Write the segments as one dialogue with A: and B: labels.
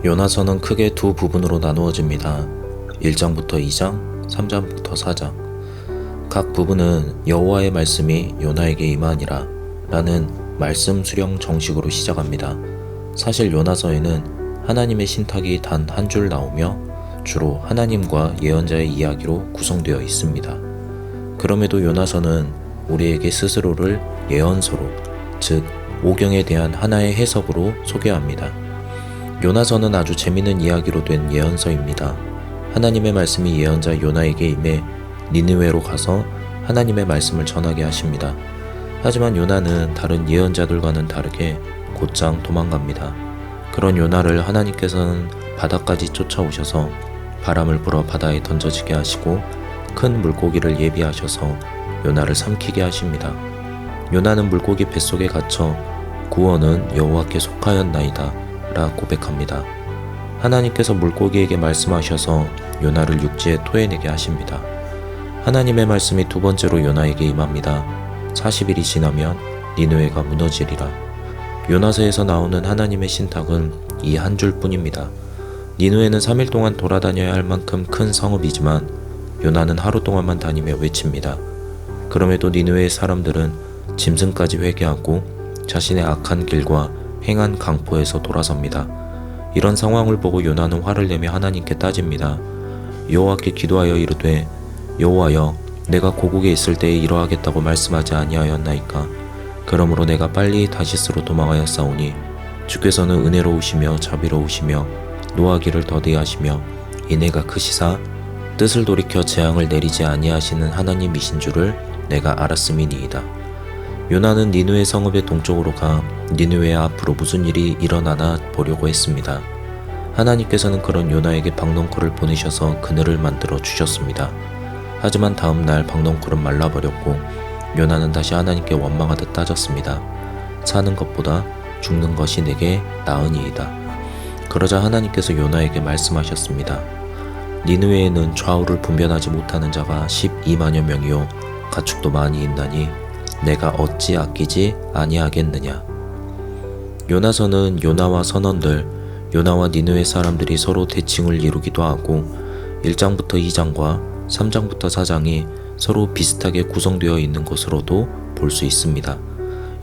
A: 요나서는 크게 두 부분으로 나누어집니다. 1장부터 2장, 3장부터 4장. 각 부분은 여호와의 말씀이 요나에게 임하니라 라는 말씀 수령 정식으로 시작합니다. 사실 요나서에는 하나님의 신탁이 단 한 줄 나오며 주로 하나님과 예언자의 이야기로 구성되어 있습니다. 그럼에도 요나서는 우리에게 스스로를 예언서로, 즉 오경에 대한 하나의 해석으로 소개합니다. 요나서는 아주 재미있는 이야기로 된 예언서입니다. 하나님의 말씀이 예언자 요나에게 임해 니느웨로 가서 하나님의 말씀을 전하게 하십니다. 하지만 요나는 다른 예언자들과는 다르게 곧장 도망갑니다. 그런 요나를 하나님께서는 바다까지 쫓아오셔서 바람을 불어 바다에 던져지게 하시고 큰 물고기를 예비하셔서 요나를 삼키게 하십니다. 요나는 물고기 뱃속에 갇혀 구원은 여호와께 속하였나이다 라 고백합니다. 하나님께서 물고기에게 말씀하셔서 요나를 육지에 토해내게 하십니다. 하나님의 말씀이 두 번째로 요나에게 임합니다. 40일이 지나면 니느웨가 무너지리라. 요나서에서 나오는 하나님의 신탁은 이 한 줄뿐입니다. 니느웨는 3일 동안 돌아다녀야 할 만큼 큰 성읍이지만 요나는 하루 동안만 다니며 외칩니다. 그럼에도 니느웨의 사람들은 짐승까지 회개하고 자신의 악한 길과 행한 강포에서 돌아섭니다. 이런 상황을 보고 요나는 화를 내며 하나님께 따집니다. 여호와께 기도하여 이르되 여호와여, 내가 고국에 있을 때에 이러하겠다고 말씀하지 아니하였나이까? 그러므로 내가 빨리 다시스로 도망하였사오니 주께서는 은혜로우시며 자비로우시며 노하기를 더디하시며 인애가 크시사 뜻을 돌이켜 재앙을 내리지 아니하시는 하나님이신 줄을 내가 알았음이니이다. 요나는 니느웨 성읍의 동쪽으로 가 니느웨 앞으로 무슨 일이 일어나나 보려고 했습니다. 하나님께서는 그런 요나에게 박넝쿨을 보내셔서 그늘을 만들어 주셨습니다. 하지만 다음 날 박넝쿨은 말라버렸고 요나는 다시 하나님께 원망하듯 따졌습니다. 사는 것보다 죽는 것이 내게 나으니이다. 그러자 하나님께서 요나에게 말씀하셨습니다. 니느웨에는 좌우를 분별하지 못하는 자가 12만여 명이요 가축도 많이 있나니 내가 어찌 아끼지 아니하겠느냐. 요나서는 요나와 선원들, 요나와 니느웨 사람들이 서로 대칭을 이루기도 하고 1장부터 2장과 3장부터 4장이 서로 비슷하게 구성되어 있는 것으로도 볼 수 있습니다.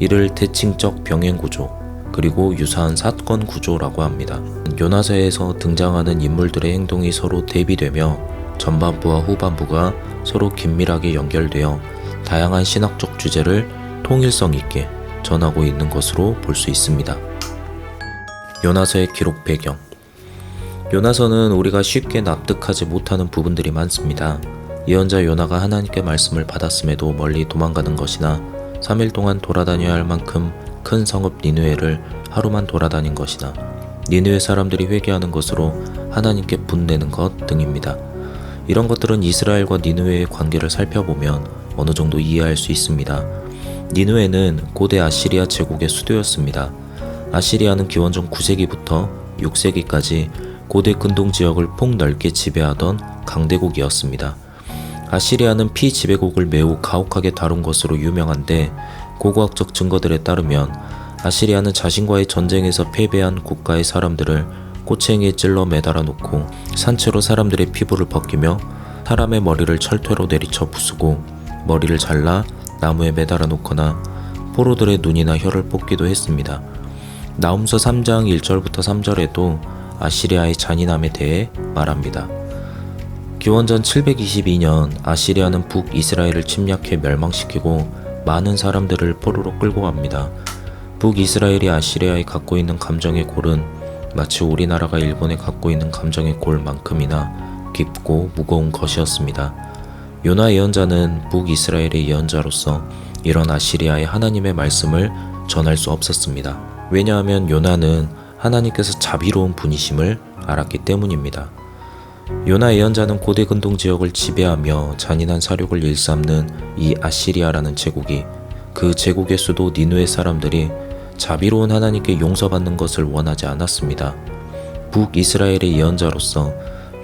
A: 이를 대칭적 병행 구조, 그리고 유사한 사건 구조라고 합니다. 요나서에서 등장하는 인물들의 행동이 서로 대비되며 전반부와 후반부가 서로 긴밀하게 연결되어 다양한 신학적 주제를 통일성 있게 전하고 있는 것으로 볼 수 있습니다. 요나서의 기록 배경. 요나서는 우리가 쉽게 납득하지 못하는 부분들이 많습니다. 예언자 요나가 하나님께 말씀을 받았음에도 멀리 도망가는 것이나 3일 동안 돌아다녀야 할 만큼 큰 성읍 니느웨를 하루만 돌아다닌 것이나 니느웨 사람들이 회개하는 것으로 하나님께 분내는 것 등입니다. 이런 것들은 이스라엘과 니느웨의 관계를 살펴보면 어느 정도 이해할 수 있습니다. 니느웨는 고대 아시리아 제국의 수도였습니다. 아시리아는 기원전 9세기부터 6세기까지 고대 근동 지역을 폭넓게 지배하던 강대국이었습니다. 아시리아는 피지배국을 매우 가혹하게 다룬 것으로 유명한데 고고학적 증거들에 따르면 아시리아는 자신과의 전쟁에서 패배한 국가의 사람들을 꼬챙이에 찔러 매달아 놓고 산채로 사람들의 피부를 벗기며 사람의 머리를 철퇴로 내리쳐 부수고 머리를 잘라 나무에 매달아 놓거나 포로들의 눈이나 혀를 뽑기도 했습니다. 나훔서 3장 1절부터 3절에도 아시리아의 잔인함에 대해 말합니다. 기원전 722년 아시리아는 북이스라엘을 침략해 멸망시키고 많은 사람들을 포로로 끌고 갑니다. 북이스라엘이 아시리아에 갖고 있는 감정의 골은 마치 우리나라가 일본에 갖고 있는 감정의 골만큼이나 깊고 무거운 것이었습니다. 요나 예언자는 북이스라엘의 예언자로서 이런 아시리아의 하나님의 말씀을 전할 수 없었습니다. 왜냐하면 요나는 하나님께서 자비로운 분이심을 알았기 때문입니다. 요나 예언자는 고대 근동 지역을 지배하며 잔인한 사륙을 일삼는 이 아시리아라는 제국이 그 제국의 수도 니느웨 사람들이 자비로운 하나님께 용서받는 것을 원하지 않았습니다. 북이스라엘의 예언자로서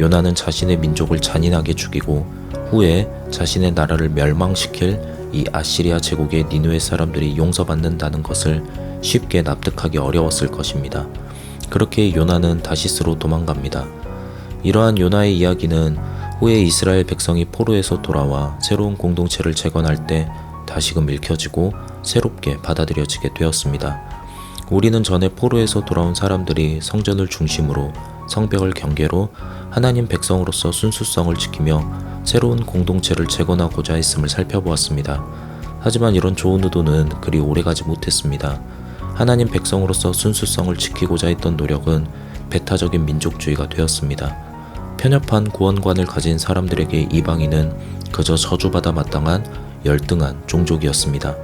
A: 요나는 자신의 민족을 잔인하게 죽이고 후에 자신의 나라를 멸망시킬 이 아시리아 제국의 니느웨 사람들이 용서받는다는 것을 쉽게 납득하기 어려웠을 것입니다. 그렇게 요나는 다시스로 도망갑니다. 이러한 요나의 이야기는 후에 이스라엘 백성이 포로에서 돌아와 새로운 공동체를 재건할 때 다시금 읽혀지고 새롭게 받아들여지게 되었습니다. 우리는 전에 포로에서 돌아온 사람들이 성전을 중심으로 성벽을 경계로 하나님 백성으로서 순수성을 지키며 새로운 공동체를 재건하고자 했음을 살펴보았습니다. 하지만 이런 좋은 의도는 그리 오래가지 못했습니다. 하나님 백성으로서 순수성을 지키고자 했던 노력은 배타적인 민족주의가 되었습니다. 편협한 구원관을 가진 사람들에게 이방인은 그저 저주받아 마땅한 열등한 종족이었습니다.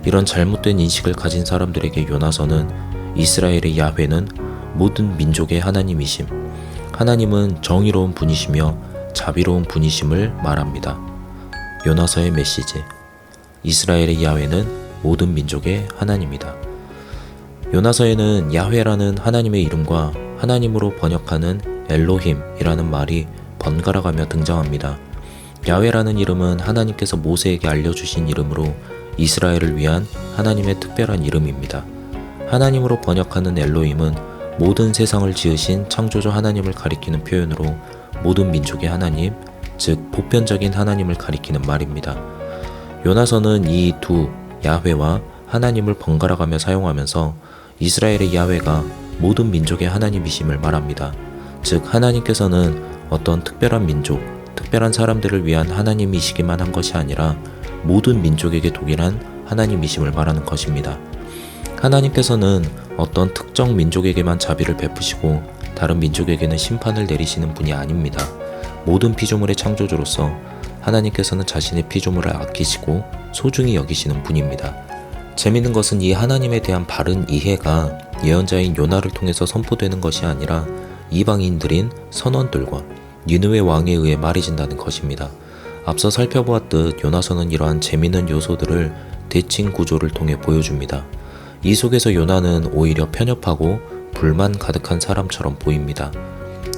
A: 이런 잘못된 인식을 가진 사람들에게 요나서는 이스라엘의 야훼는 모든 민족의 하나님이심, 하나님은 정의로운 분이시며 자비로운 분이심을 말합니다. 요나서의 메시지, 이스라엘의 야훼는 모든 민족의 하나님이다. 요나서에는 야훼라는 하나님의 이름과 하나님으로 번역하는 엘로힘이라는 말이 번갈아가며 등장합니다. 야훼라는 이름은 하나님께서 모세에게 알려주신 이름으로 이스라엘을 위한 하나님의 특별한 이름입니다. 하나님으로 번역하는 엘로힘은 모든 세상을 지으신 창조주 하나님을 가리키는 표현으로 모든 민족의 하나님, 즉 보편적인 하나님을 가리키는 말입니다. 요나서는 이 두 야훼와 하나님을 번갈아가며 사용하면서 이스라엘의 야훼가 모든 민족의 하나님이심을 말합니다. 즉 하나님께서는 어떤 특별한 민족, 특별한 사람들을 위한 하나님이시기만 한 것이 아니라 모든 민족에게 동일한 하나님이심을 말하는 것입니다. 하나님께서는 어떤 특정 민족에게만 자비를 베푸시고 다른 민족에게는 심판을 내리시는 분이 아닙니다. 모든 피조물의 창조주로서 하나님께서는 자신의 피조물을 아끼시고 소중히 여기시는 분입니다. 재미있는 것은 이 하나님에 대한 바른 이해가 예언자인 요나를 통해서 선포되는 것이 아니라 이방인들인 선원들과 니느웨 왕에 의해 말해진다는 것입니다. 앞서 살펴보았듯 요나서는 이러한 재미있는 요소들을 대칭 구조를 통해 보여줍니다. 이 속에서 요나는 오히려 편협하고 불만 가득한 사람처럼 보입니다.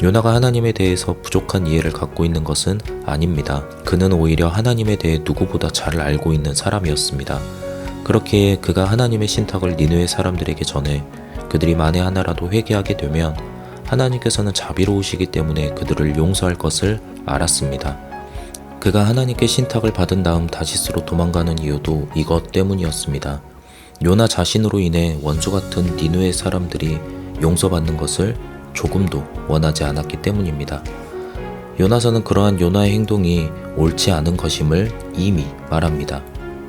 A: 요나가 하나님에 대해서 부족한 이해를 갖고 있는 것은 아닙니다. 그는 오히려 하나님에 대해 누구보다 잘 알고 있는 사람이었습니다. 그렇기에 그가 하나님의 신탁을 니느웨 사람들에게 전해 그들이 만에 하나라도 회개하게 되면 하나님께서는 자비로우시기 때문에 그들을 용서할 것을 알았습니다. 그가 하나님께 신탁을 받은 다음 다시스로 도망가는 이유도 이것 때문이었습니다. 요나 자신으로 인해 원수 같은 니느웨 사람들이 용서받는 것을 조금도 원하지 않았기 때문입니다. 요나서는 그러한 요나의 행동이 옳지 않은 것임을 이미 말합니다.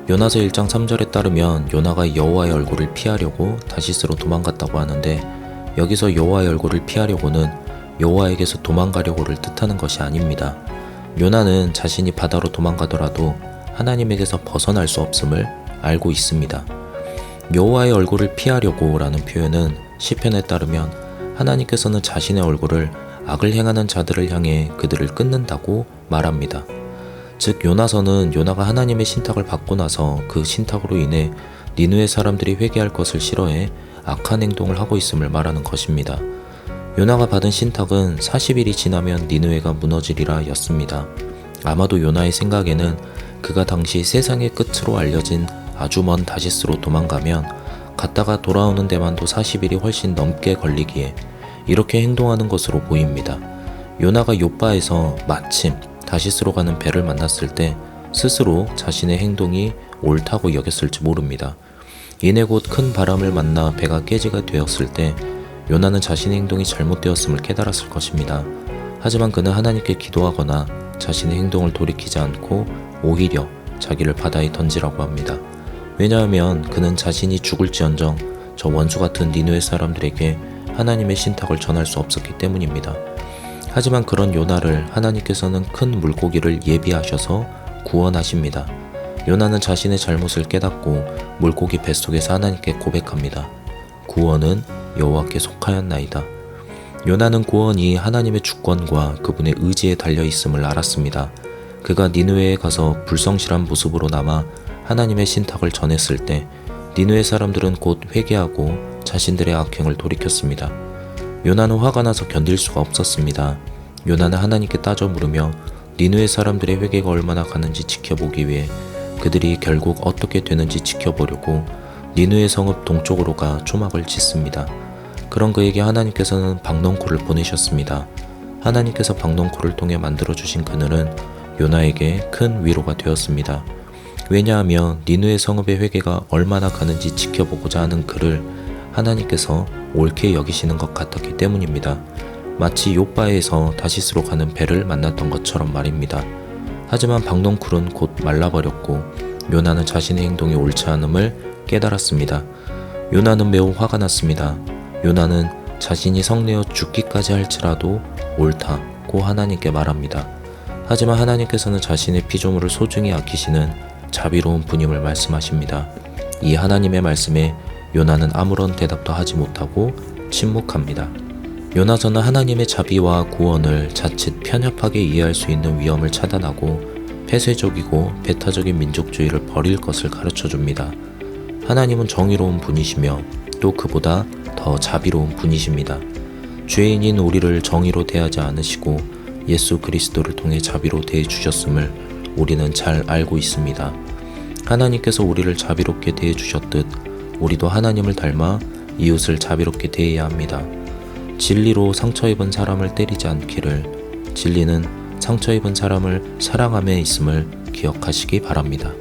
A: 요나서 1장 3절에 따르면 요나가 여호와의 얼굴을 피하려고 다시스로 도망갔다고 하는데 여기서 여호와의 얼굴을 피하려고는 여호와에게서 도망가려고를 뜻하는 것이 아닙니다. 요나는 자신이 바다로 도망가더라도 하나님에게서 벗어날 수 없음을 알고 있습니다. 여호와의 얼굴을 피하려고 라는 표현은 시편에 따르면 하나님께서는 자신의 얼굴을 악을 행하는 자들을 향해 그들을 끊는다고 말합니다. 즉 요나서는 요나가 하나님의 신탁을 받고 나서 그 신탁으로 인해 니느웨 사람들이 회개할 것을 싫어해 악한 행동을 하고 있음을 말하는 것입니다. 요나가 받은 신탁은 40일이 지나면 니느웨가 무너지리라 였습니다. 아마도 요나의 생각에는 그가 당시 세상의 끝으로 알려진 아주 먼 다시스로 도망가면 갔다가 돌아오는 데만도 40일이 훨씬 넘게 걸리기에 이렇게 행동하는 것으로 보입니다. 요나가 욥바에서 마침 다시스로 가는 배를 만났을 때 스스로 자신의 행동이 옳다고 여겼을지 모릅니다. 이내 곧 큰 바람을 만나 배가 깨지게 되었을 때 요나는 자신의 행동이 잘못되었음을 깨달았을 것입니다. 하지만 그는 하나님께 기도하거나 자신의 행동을 돌이키지 않고 오히려 자기를 바다에 던지라고 합니다. 왜냐하면 그는 자신이 죽을지언정 저 원수 같은 니느웨 사람들에게 하나님의 신탁을 전할 수 없었기 때문입니다. 하지만 그런 요나를 하나님께서는 큰 물고기를 예비하셔서 구원하십니다. 요나는 자신의 잘못을 깨닫고 물고기 뱃속에서 하나님께 고백합니다. 구원은 여호와께 속하였나이다. 요나는 구원이 하나님의 주권과 그분의 의지에 달려 있음을 알았습니다. 그가 니느웨에 가서 불성실한 모습으로 남아 하나님의 신탁을 전했을 때 니느웨 사람들은 곧 회개하고 자신들의 악행을 돌이켰습니다. 요나는 화가 나서 견딜 수가 없었습니다. 요나는 하나님께 따져 물으며 니느웨 사람들의 회개가 얼마나 가는지 지켜보기 위해 그들이 결국 어떻게 되는지 지켜보려고 니느웨 성읍 동쪽으로 가 초막을 짓습니다. 그런 그에게 하나님께서는 박넝쿨을 보내셨습니다. 하나님께서 박넝쿨을 통해 만들어주신 그늘은 요나에게 큰 위로가 되었습니다. 왜냐하면 니느웨 성읍의 회개가 얼마나 가는지 지켜보고자 하는 그를 하나님께서 옳게 여기시는 것 같았기 때문입니다. 마치 욥바에서 다시스로 가는 배를 만났던 것처럼 말입니다. 하지만 박넝쿨은 곧 말라버렸고 요나는 자신의 행동이 옳지 않음을 깨달았습니다. 요나는 매우 화가 났습니다. 요나는 자신이 성내어 죽기까지 할지라도 옳다고 하나님께 말합니다. 하지만 하나님께서는 자신의 피조물을 소중히 아끼시는 자비로운 분임을 말씀하십니다. 이 하나님의 말씀에 요나는 아무런 대답도 하지 못하고 침묵합니다. 요나서는 하나님의 자비와 구원을 자칫 편협하게 이해할 수 있는 위험을 차단하고 폐쇄적이고 배타적인 민족주의를 버릴 것을 가르쳐 줍니다. 하나님은 정의로운 분이시며 또 그보다 더 자비로운 분이십니다. 죄인인 우리를 정의로 대하지 않으시고 예수 그리스도를 통해 자비로 대해 주셨음을 우리는 잘 알고 있습니다. 하나님께서 우리를 자비롭게 대해 주셨듯 우리도 하나님을 닮아 이웃을 자비롭게 대해야 합니다. 진리로 상처 입은 사람을 때리지 않기를, 진리는 상처 입은 사람을 사랑함에 있음을 기억하시기 바랍니다.